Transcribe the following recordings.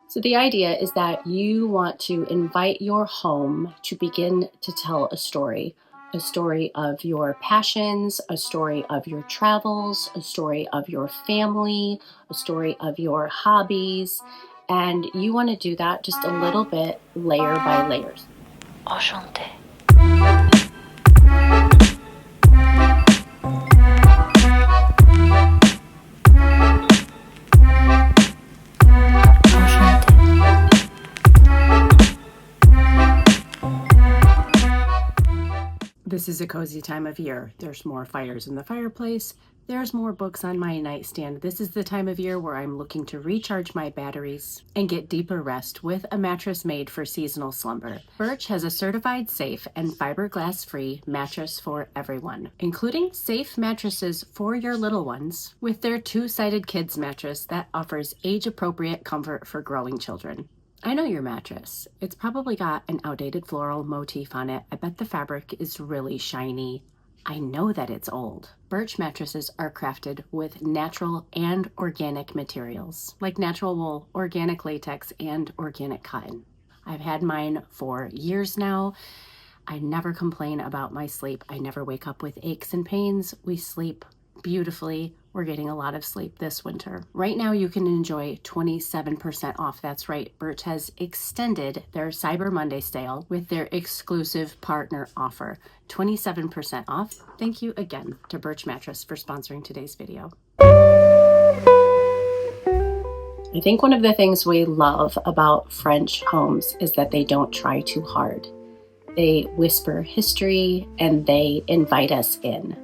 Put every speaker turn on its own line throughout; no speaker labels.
So the idea is that you want to invite your home to begin to tell a story of your passions, a story of your travels, a story of your family, a story of your hobbies, and you want to do that just a little bit layer by layers.
Enchanté.
This is a cozy time of year. There's more fires in the fireplace. There's more books on my nightstand. This is the time of year where I'm looking to recharge my batteries and get deeper rest with a mattress made for seasonal slumber. Birch has a certified safe and fiberglass-free mattress for everyone, including safe mattresses for your little ones with their two-sided kids mattress that offers age-appropriate comfort for growing children. I know your mattress. It's probably got an outdated floral motif on it. I bet the fabric is really shiny. I know that it's old. Birch mattresses are crafted with natural and organic materials, like natural wool, organic latex, and organic cotton. I've had mine for years now. I never complain about my sleep. I never wake up with aches and pains. We sleep beautifully. We're getting a lot of sleep this winter. Right now you can enjoy 27% off. That's right. Birch has extended their Cyber Monday sale with their exclusive partner offer. 27% off. Thank you again to Birch Mattress for sponsoring today's video. I think one of the things we love about French homes is that they don't try too hard. They whisper history and they invite us in.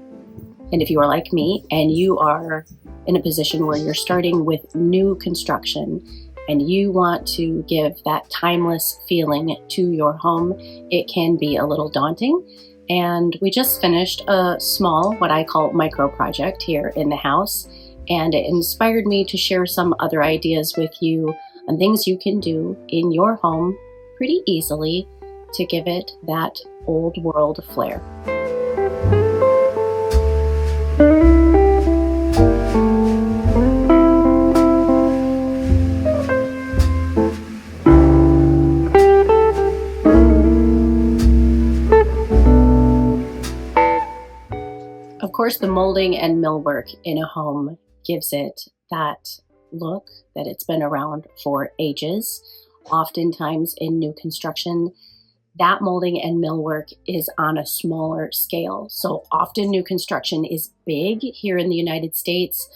And if you are like me and you are in a position where you're starting with new construction and you want to give that timeless feeling to your home, it can be a little daunting. And we just finished a small, what I call micro project here in the house. And it inspired me to share some other ideas with you on things you can do in your home pretty easily to give it that old world flair. Of course, the molding and millwork in a home gives it that look that it's been around for ages. Oftentimes in new construction, that molding and millwork is on a smaller scale. So often new construction is big here in the United States,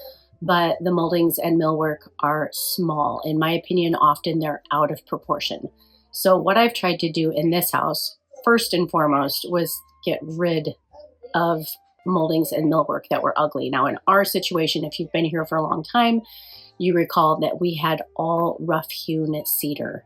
but the moldings and millwork are small. In my opinion, often they're out of proportion. So what I've tried to do in this house, first and foremost, was get rid of moldings and millwork that were ugly. Now in our situation, if you've been here for a long time, you recall that we had all rough-hewn cedar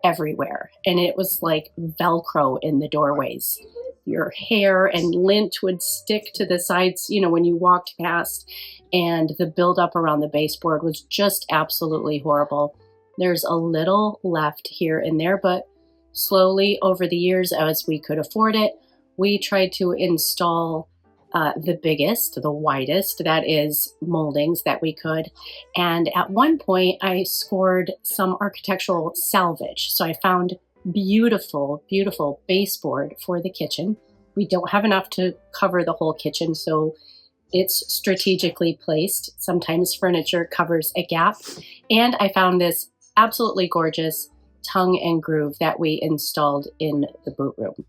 everywhere. And it was like Velcro in the doorways. Your hair and lint would stick to the sides, when you walked past, and the buildup around the baseboard was just absolutely horrible. There's a little left here and there, but slowly over the years, as we could afford it, we tried to install the biggest, the widest, that is moldings that we could. And at one point I scored some architectural salvage. So I found beautiful, beautiful baseboard for the kitchen. We don't have enough to cover the whole kitchen, so it's strategically placed. Sometimes furniture covers a gap. And I found this absolutely gorgeous tongue and groove that we installed in the boot room.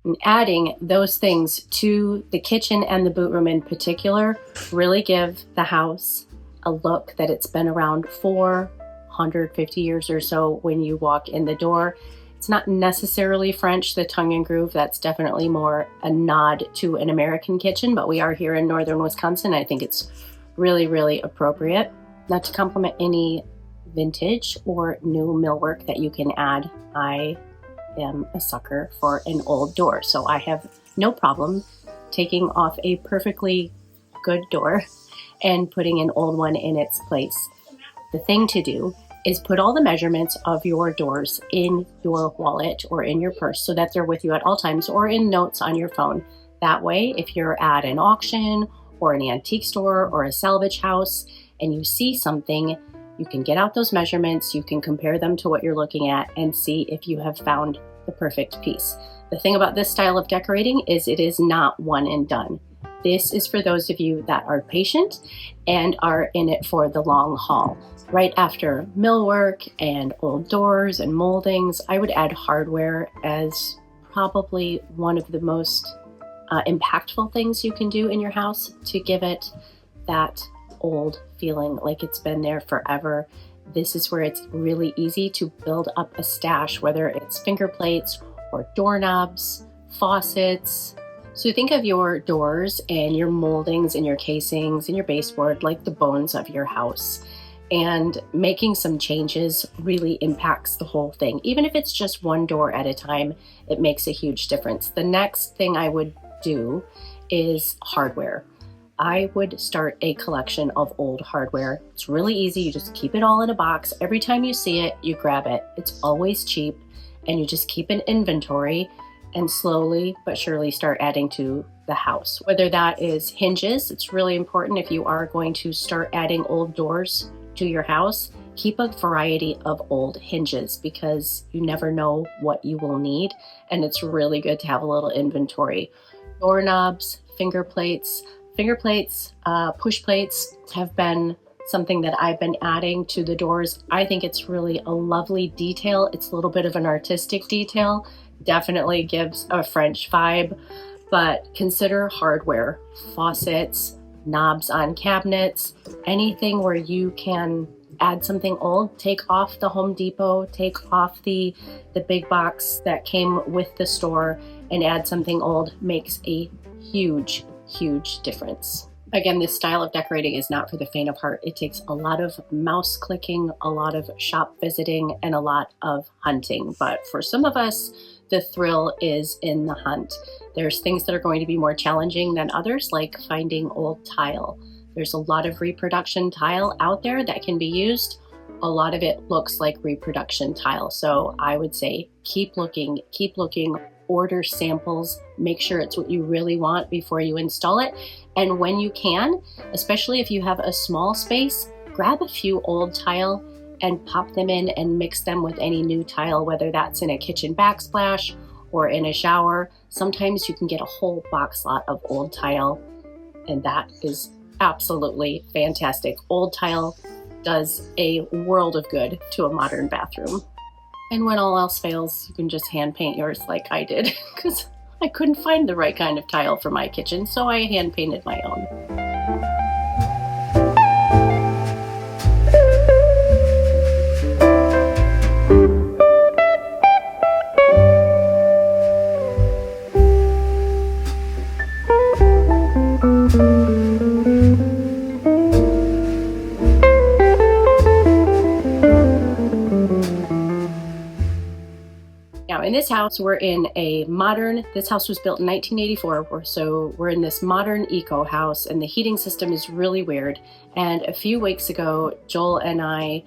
And adding those things to the kitchen and the boot room in particular really give the house a look that it's been around for 150 years or so when you walk in the door. It's not necessarily French, the tongue and groove. That's definitely more a nod to an American kitchen, but we are here in northern Wisconsin. I think it's really, really appropriate. Not to compliment any vintage or new millwork that you can add. I am a sucker for an old door, so I have no problem taking off a perfectly good door and putting an old one in its place. The thing to do is put all the measurements of your doors in your wallet or in your purse so that they're with you at all times, or in notes on your phone. That way, if you're at an auction or an antique store or a salvage house and you see something, You can get out those measurements, you can compare them to what you're looking at and see if you have found the perfect piece. The thing about this style of decorating is it is not one and done. This is for those of you that are patient and are in it for the long haul. Right after millwork and old doors and moldings, I would add hardware as probably one of the most impactful things you can do in your house to give it that old feeling, like it's been there forever. This is where it's really easy to build up a stash, whether it's finger plates or doorknobs, faucets. So think of your doors and your moldings and your casings and your baseboard like the bones of your house. And making some changes really impacts the whole thing. Even if it's just one door at a time, it makes a huge difference. The next thing I would do is hardware. I would start a collection of old hardware. It's really easy. You just keep it all in a box. Every time you see it, you grab it. It's always cheap, and you just keep an inventory and slowly but surely start adding to the house. Whether that is hinges, it's really important if you are going to start adding old doors to your house, keep a variety of old hinges because you never know what you will need, and it's really good to have a little inventory. Doorknobs, finger plates, push plates have been something that I've been adding to the doors. I think it's really a lovely detail. It's a little bit of an artistic detail, definitely gives a French vibe, but consider hardware, faucets, knobs on cabinets, anything where you can add something old. Take off the Home Depot, take off the big box that came with the store and add something old makes a huge difference. Again, this style of decorating is not for the faint of heart. It takes a lot of mouse clicking, a lot of shop visiting, and a lot of hunting. But for some of us, the thrill is in the hunt. There's things that are going to be more challenging than others, like finding old tile. There's a lot of reproduction tile out there that can be used. A lot of it looks like reproduction tile. So I would say keep looking, order samples, make sure it's what you really want before you install it. And when you can, especially if you have a small space, grab a few old tile and pop them in and mix them with any new tile, whether that's in a kitchen backsplash or in a shower. Sometimes you can get a whole box lot of old tile, and that is absolutely fantastic. Old tile does a world of good to a modern bathroom. And when all else fails, you can just hand paint yours like I did, because I couldn't find the right kind of tile for my kitchen, so I hand painted my own. Now in this house, we're in a modern, this house was built in 1984, so we're in this modern eco house, and the heating system is really weird. And a few weeks ago, Joel and I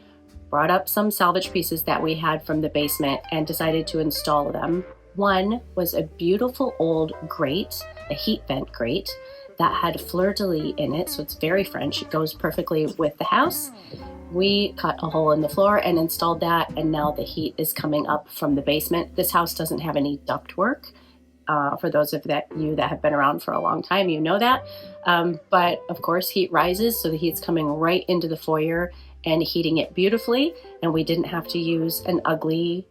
brought up some salvage pieces that we had from the basement and decided to install them. One was a beautiful old grate, a heat vent grate that had fleur-de-lis in it, so it's very French. It goes perfectly with the house. We cut a hole in the floor and installed that, and now the heat is coming up from the basement. This house doesn't have any ductwork. For those of you that have been around for a long time, you know that. But of course, heat rises, so the heat's coming right into the foyer and heating it beautifully. And we didn't have to use an ugly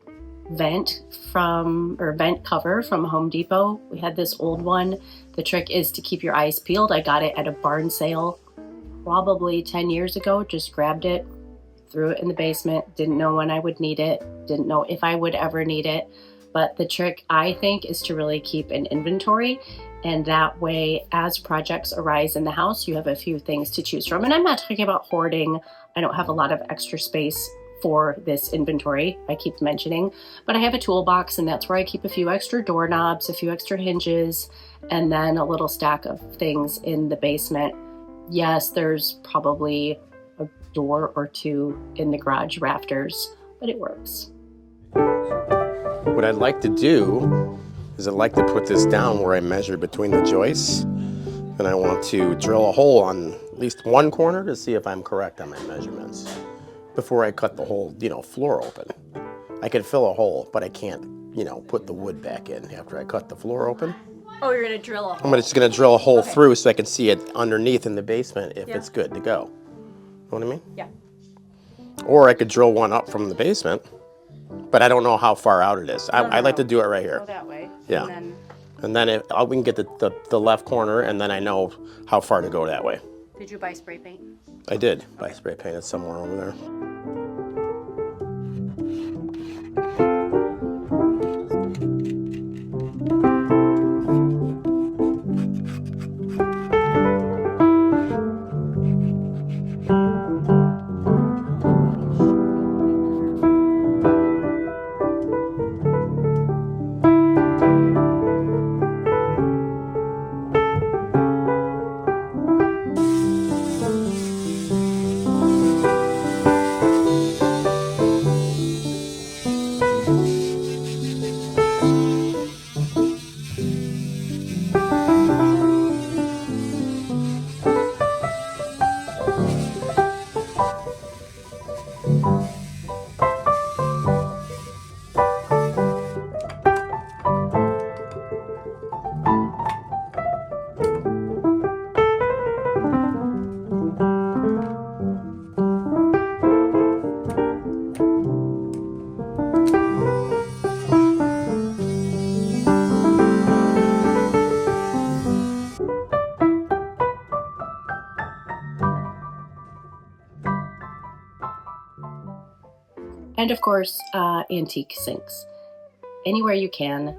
vent cover from Home Depot. We had this old one. The trick is to keep your eyes peeled. I got it at a barn sale probably 10 years ago, just grabbed it, threw it in the basement, didn't know when I would need it, didn't know if I would ever need it. But the trick, I think, is to really keep an inventory, and that way, as projects arise in the house, you have a few things to choose from. And I'm not talking about hoarding. I don't have a lot of extra space for this inventory, I keep mentioning, but I have a toolbox, and that's where I keep a few extra doorknobs, a few extra hinges, and then a little stack of things in the basement. Yes, there's probably a door or two in the garage rafters, but it works.
What I'd like to do is I'd like to put this down where I measure between the joists, and I want to drill a hole on at least one corner to see if I'm correct on my measurements. before I cut the whole, floor open. I can fill a hole, but I can't, put the wood back in after I cut the floor open.
Oh, you're gonna drill a hole.
I'm just gonna drill a hole through so I can see it underneath in the basement if it's good to go. Know what I mean?
Yeah.
Or I could drill one up from the basement, but I don't know how far out it is. I like to do it right here.
Go that way.
Yeah.
And
then we can get the left corner, and then I know how far to go that way.
did you buy spray paint?
I did buy spray paint. It's somewhere over there.
And of course, antique sinks. Anywhere you can,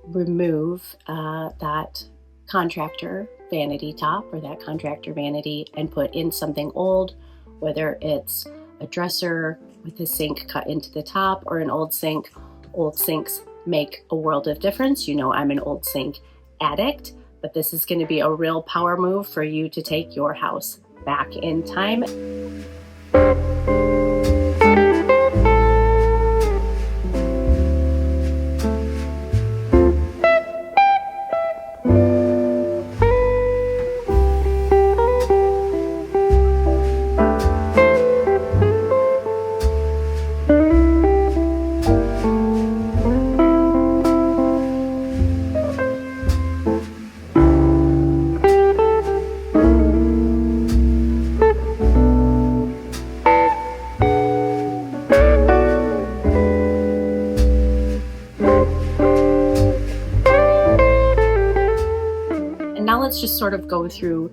remove that contractor vanity top or that contractor vanity and put in something old, whether it's a dresser with a sink cut into the top or an old sink. Old sinks make a world of difference. You know, I'm an old sink addict, but this is going to be a real power move for you to take your house back in time. Let's just sort of go through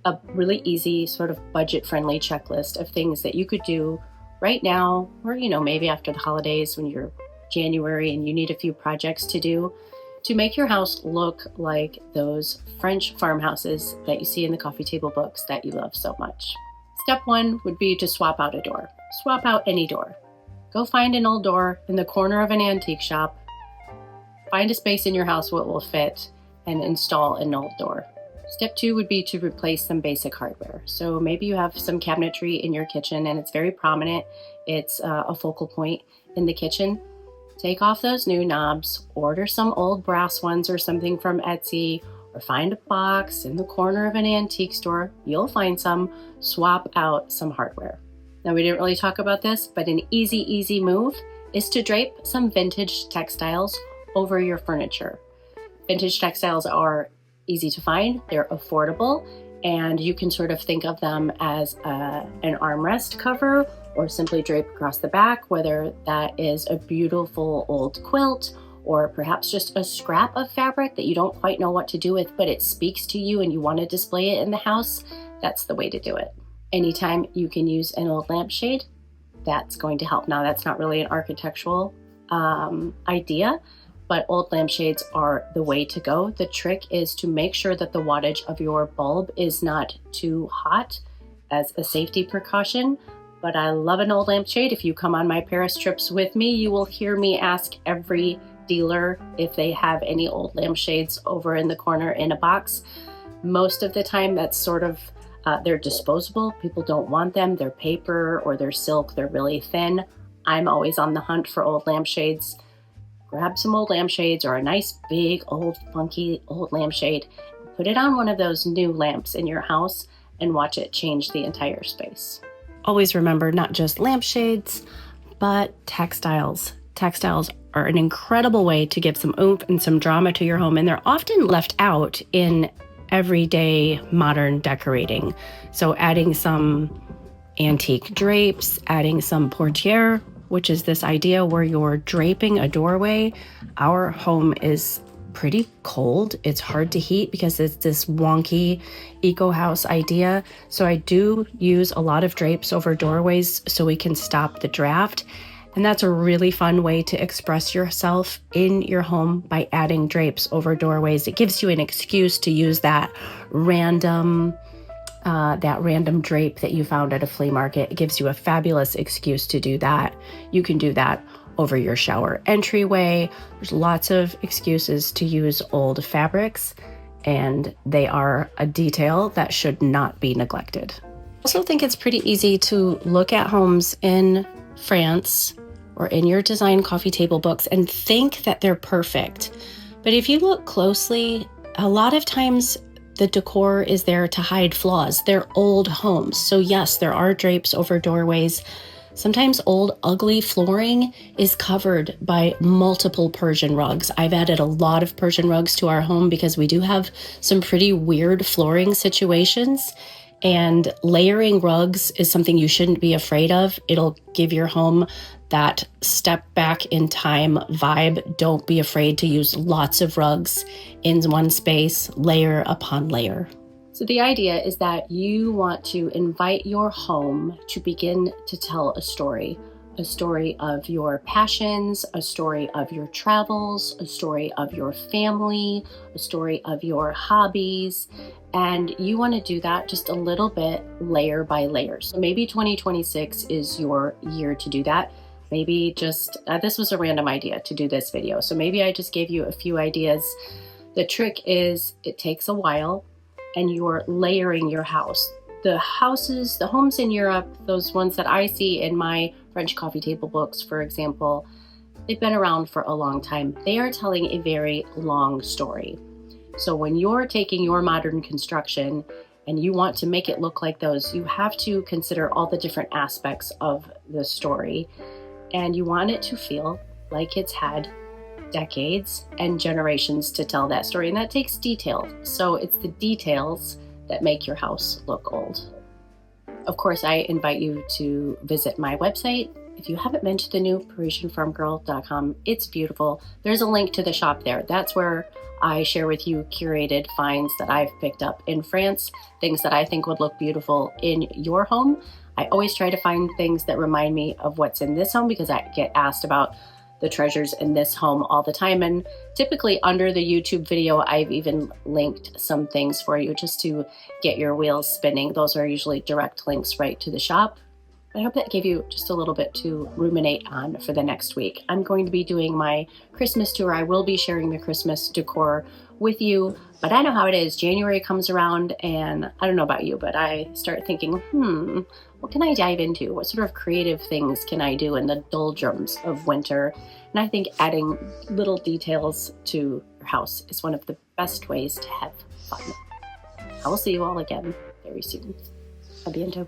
a really easy sort of budget-friendly checklist of things that you could do right now, or maybe after the holidays when you're January and you need a few projects to do to make your house look like those French farmhouses that you see in the coffee table books that you love so much. Step one would be to swap out a door. Swap out any door. Go find an old door in the corner of an antique shop. Find a space in your house where it will fit and install an old door. Step two would be to replace some basic hardware. So maybe you have some cabinetry in your kitchen and it's very prominent. It's a focal point in the kitchen. Take off those new knobs, order some old brass ones or something from Etsy, or find a box in the corner of an antique store. You'll find some. Swap out some hardware. Now, we didn't really talk about this, but an easy move is to drape some vintage textiles over your furniture. Vintage textiles are easy to find, they're affordable, and you can sort of think of them as an armrest cover or simply drape across the back, whether that is a beautiful old quilt or perhaps just a scrap of fabric that you don't quite know what to do with, but it speaks to you and you want to display it in the house. That's the way to do it. Anytime you can use an old lampshade, that's going to help. Now, that's not really an architectural idea, but old lampshades are the way to go. The trick is to make sure that the wattage of your bulb is not too hot as a safety precaution. But I love an old lampshade. If you come on my Paris trips with me, you will hear me ask every dealer if they have any old lampshades over in the corner in a box. Most of the time, that's sort of, they're disposable. People don't want them. They're paper or they're silk. They're really thin. I'm always on the hunt for old lampshades. Grab some old lampshades or a nice big old funky old lampshade. Put it on one of those new lamps in your house and watch it change the entire space. always remember not just lampshades, but textiles. Textiles are an incredible way to give some oomph and some drama to your home, and they're often left out in everyday modern decorating. So adding some antique drapes, adding some portiere, which is this idea where you're draping a doorway. Our home is pretty cold. It's hard to heat because it's this wonky eco house idea. So I do use a lot of drapes over doorways so we can stop the draft. And that's a really fun way to express yourself in your home by adding drapes over doorways. It gives you an excuse to use that random drape that you found at a flea market. It gives you a fabulous excuse to do that. You can do that over your shower entryway. There's lots of excuses to use old fabrics, and they are a detail that should not be neglected. I also think it's pretty easy to look at homes in France or in your design coffee table books and think that they're perfect. But if you look closely, a lot of times the decor is there to hide flaws. They're old homes. So yes, there are drapes over doorways. Sometimes old, ugly flooring is covered by multiple Persian rugs. I've added a lot of Persian rugs to our home because we do have some pretty weird flooring situations. And layering rugs is something you shouldn't be afraid of. It'll give your home that step back in time vibe. Don't be afraid to use lots of rugs in one space, layer upon layer. So the idea is that you want to invite your home to begin to tell a story of your passions, a story of your travels, a story of your family, a story of your hobbies. And you want to do that just a little bit layer by layer. So maybe 2026 is your year to do that. Maybe just, this was a random idea to do this video. So maybe I just gave you a few ideas. The trick is it takes a while and you're layering your house. The homes in Europe, those ones that I see in my French coffee table books, for example, they've been around for a long time. They are telling a very long story. So when you're taking your modern construction and you want to make it look like those, you have to consider all the different aspects of the story. And you want it to feel like it's had decades and generations to tell that story. And that takes detail. So it's the details that make your house look old. Of course, I invite you to visit my website. If you haven't been to the new ParisienFarmGirl.com, it's beautiful. There's a link to the shop there. That's where I share with you curated finds that I've picked up in France, things that I think would look beautiful in your home. I always try to find things that remind me of what's in this home because I get asked about the treasures in this home all the time. And typically under the YouTube video, I've even linked some things for you just to get your wheels spinning. Those are usually direct links right to the shop. I hope that gave you just a little bit to ruminate on for the next week. I'm going to be doing my Christmas tour. I will be sharing the Christmas decor with you, but I know how it is. January comes around and I don't know about you, but I start thinking, what can I dive into? What sort of creative things can I do in the doldrums of winter? And I think adding little details to your house is one of the best ways to have fun. I will see you all again very soon. A bientôt.